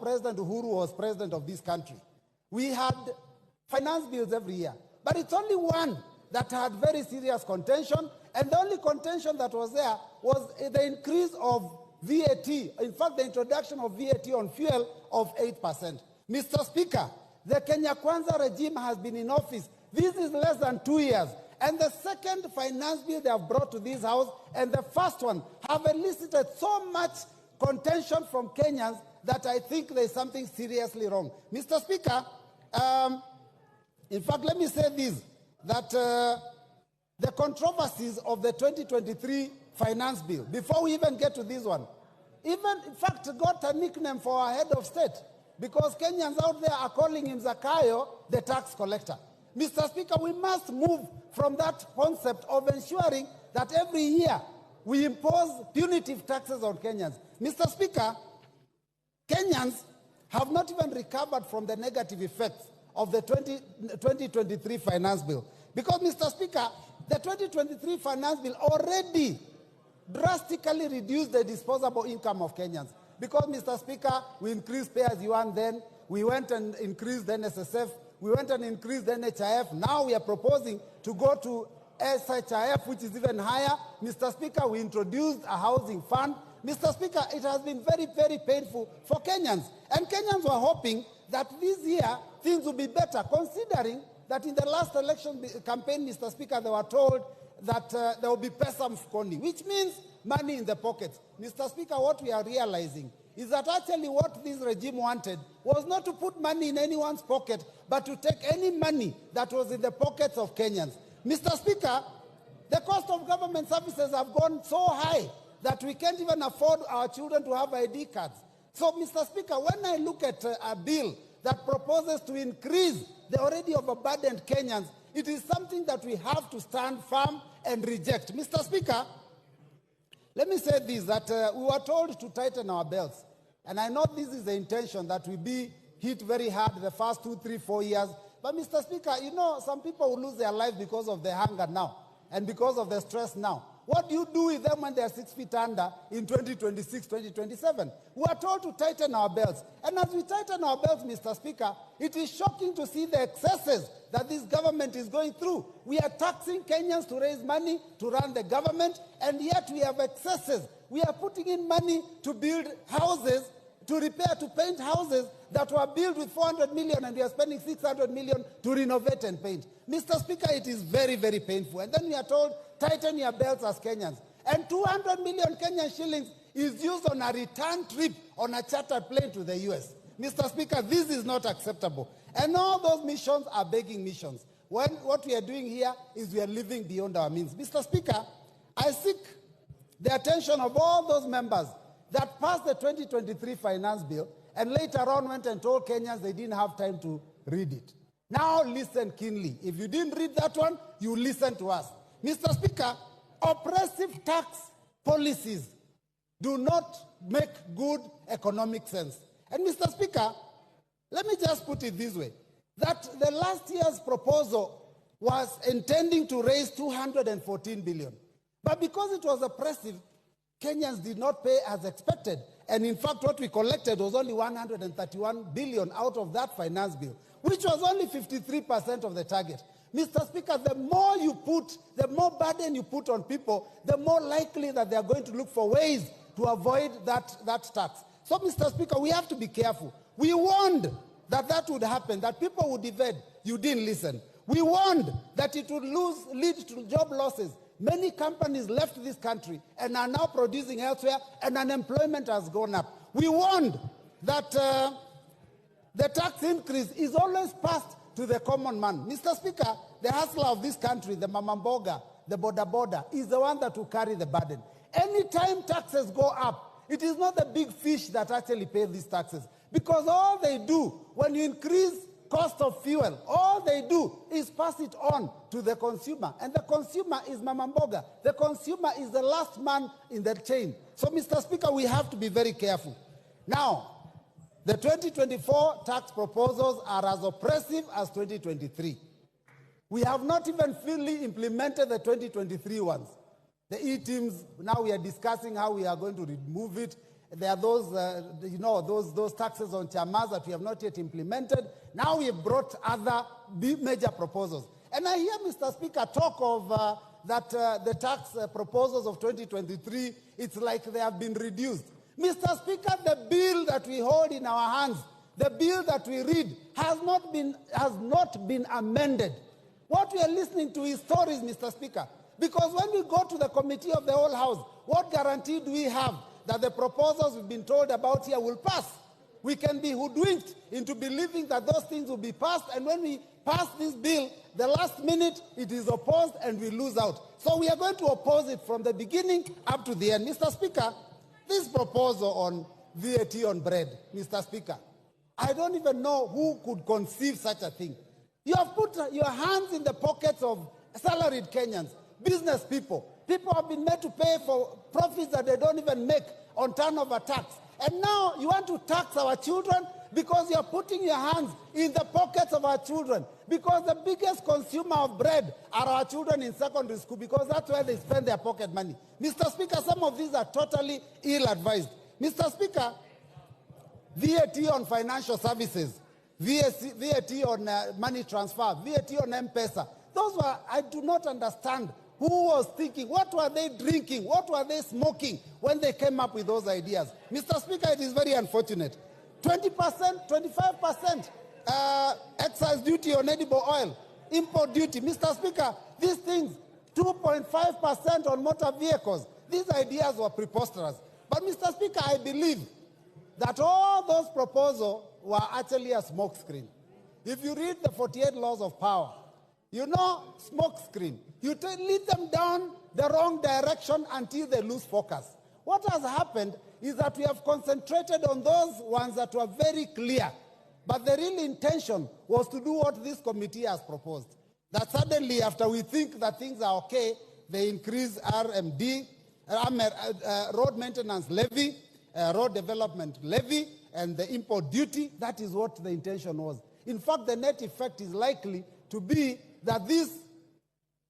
President Uhuru was president of this country, we had finance bills every year. But it's only one that had very serious contention, and the only contention that was there was the increase of VAT, in fact, the introduction of VAT on fuel of 8%. Mr. Speaker, the Kenya Kwanza regime has been in office. This is less than 2 years. And the second finance bill they have brought to this House and the first one have elicited so much contention from Kenyans that I think there is something seriously wrong. Mr. Speaker, in fact, let me say this, that the controversies of the 2023 finance bill, before we even get to this one, even, in fact, got a nickname for our head of state, because Kenyans out there are calling him Zakayo, the tax collector. Mr. Speaker, we must move from that concept of ensuring that every year we impose punitive taxes on Kenyans. Mr. Speaker, Kenyans have not even recovered from the negative effects of the 2023 finance bill. Because, Mr. Speaker, the 2023 finance bill already drastically reduced the disposable income of Kenyans. Because, Mr. Speaker, we increased pay-as-you-earn then, we went and increased the NSSF, we went and increased the NHIF. Now we are proposing to go to SHIF, which is even higher. Mr. Speaker, we introduced a housing fund. Mr. Speaker, it has been very, very painful for Kenyans. And Kenyans were hoping that this year things will be better, considering that in the last election campaign, Mr. Speaker, they were told that there will be pesa mfukoni, which means money in the pockets. Mr. Speaker, what we are realizing is that actually what this regime wanted was not to put money in anyone's pocket, but to take any money that was in the pockets of Kenyans. Mr. Speaker, the cost of government services have gone so high that we can't even afford our children to have ID cards. So, Mr. Speaker, when I look at a bill that proposes to increase the already overburdened Kenyans, it is something that we have to stand firm and reject. Mr. Speaker, let me say this, that we were told to tighten our belts. And I know this is the intention, that we be hit very hard the first 2, 3, 4 years. But, Mr. Speaker, you know, some people will lose their lives because of the hunger now and because of the stress now. What do you do with them when they are 6 feet under in 2026, 2027? We are told to tighten our belts. And as we tighten our belts, Mr. Speaker, it is shocking to see the excesses that this government is going through. We are taxing Kenyans to raise money to run the government, and yet we have excesses. We are putting in money to build houses, to repair, to paint houses that were built with 400 million, and we are spending 600 million to renovate and paint. Mr. Speaker, it is very, very painful. And then we are told, tighten your belts as Kenyans. And 200 million Kenyan shillings is used on a return trip on a chartered plane to the US. Mr. Speaker, this is not acceptable. And all those missions are begging missions. What we are doing here is we are living beyond our means. Mr. Speaker, I seek the attention of all those members that passed the 2023 finance bill and later on went and told Kenyans they didn't have time to read it. Now listen keenly. If you didn't read that one, you listen to us. Mr. Speaker, oppressive tax policies do not make good economic sense. And Mr. Speaker, let me just put it this way, that the last year's proposal was intending to raise 214 billion. But because it was oppressive, Kenyans did not pay as expected. And in fact, what we collected was only 131 billion out of that finance bill, which was only 53% of the target. Mr. Speaker, the more you put, the more burden you put on people, the more likely that they are going to look for ways to avoid that tax. So, Mr. Speaker, we have to be careful. We warned that that would happen, that people would evade. You didn't listen. We warned that it would lead to job losses. Many companies left this country and are now producing elsewhere, and unemployment has gone up. We warned that the tax increase is always passed to the common man. Mr. Speaker, the hustler of this country, the mamamboga, the boda, is the one that will carry the burden. Anytime taxes go up, it is not the big fish that actually pay these taxes. Because all they do, when you increase cost of fuel, all they do is pass it on to the consumer. And the consumer is mamamboga. The consumer is the last man in the chain. So, Mr. Speaker, we have to be very careful. Now, the 2024 tax proposals are as oppressive as 2023. We have not even fully implemented the 2023 ones. The E-teams, now we are discussing how we are going to remove it. There are those, those taxes on chamas that we have not yet implemented. Now we have brought other major proposals. And I hear Mr. Speaker talk of the tax proposals of 2023, it's like they have been reduced. Mr. Speaker, the bill that we hold in our hands, the bill that we read, has not been amended. What we are listening to is stories, Mr. Speaker. Because when we go to the committee of the whole House, what guarantee do we have that the proposals we've been told about here will pass? We can be hoodwinked into believing that those things will be passed, and when we pass this bill, the last minute it is opposed and we lose out. So we are going to oppose it from the beginning up to the end. Mr. Speaker, this proposal on VAT on bread, Mr. Speaker, I don't even know who could conceive such a thing. You have put your hands in the pockets of salaried Kenyans, business people. People have been made to pay for profits that they don't even make on turnover tax. And now you want to tax our children because you're putting your hands in the pockets of our children. Because the biggest consumer of bread are our children in secondary school, because that's where they spend their pocket money. Mr. Speaker, some of these are totally ill-advised. Mr. Speaker, VAT on financial services, VAT on money transfer, VAT on M-Pesa, those were, I do not understand who was thinking, what were they drinking, what were they smoking when they came up with those ideas. Mr. Speaker, it is very unfortunate. 20%, 25% excise duty on edible oil, import duty. Mr. Speaker, these things, 2.5% on motor vehicles, these ideas were preposterous. But Mr. Speaker, I believe that all those proposals were actually a smokescreen. If you read the 48 laws of power, you know, smokescreen. You lead them down the wrong direction until they lose focus. What has happened is that we have concentrated on those ones that were very clear. But the real intention was to do what this committee has proposed. That suddenly, after we think that things are okay, they increase RMD, road maintenance levy, road development levy, and the import duty. That is what the intention was. In fact, the net effect is likely to be that this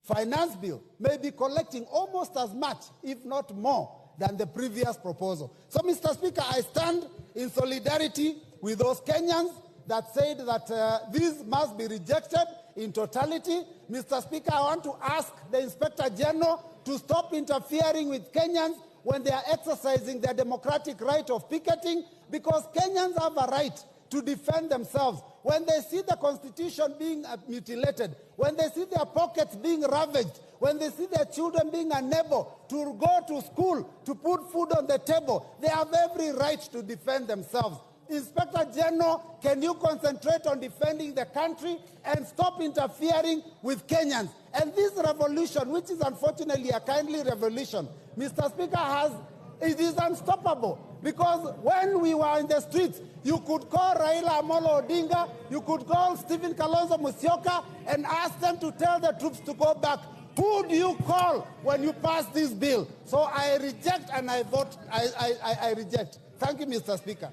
finance bill may be collecting almost as much, if not more, than the previous proposal. So, Mr. Speaker, I stand in solidarity with those Kenyans that said that this must be rejected in totality. Mr. Speaker, I want to ask the Inspector General to stop interfering with Kenyans when they are exercising their democratic right of picketing, because Kenyans have a right to defend themselves. When they see the Constitution being mutilated, when they see their pockets being ravaged, when they see their children being unable to go to school, to put food on the table, they have every right to defend themselves. Inspector General, can you concentrate on defending the country and stop interfering with Kenyans? And this revolution, which is unfortunately a kindly revolution, Mr. Speaker, it is unstoppable. Because when we were in the streets, you could call Raila Amolo Odinga, you could call Stephen Kalonzo Musyoka and ask them to tell the troops to go back. Who do you call when you pass this bill? So I reject and I vote, I reject. Thank you, Mr. Speaker.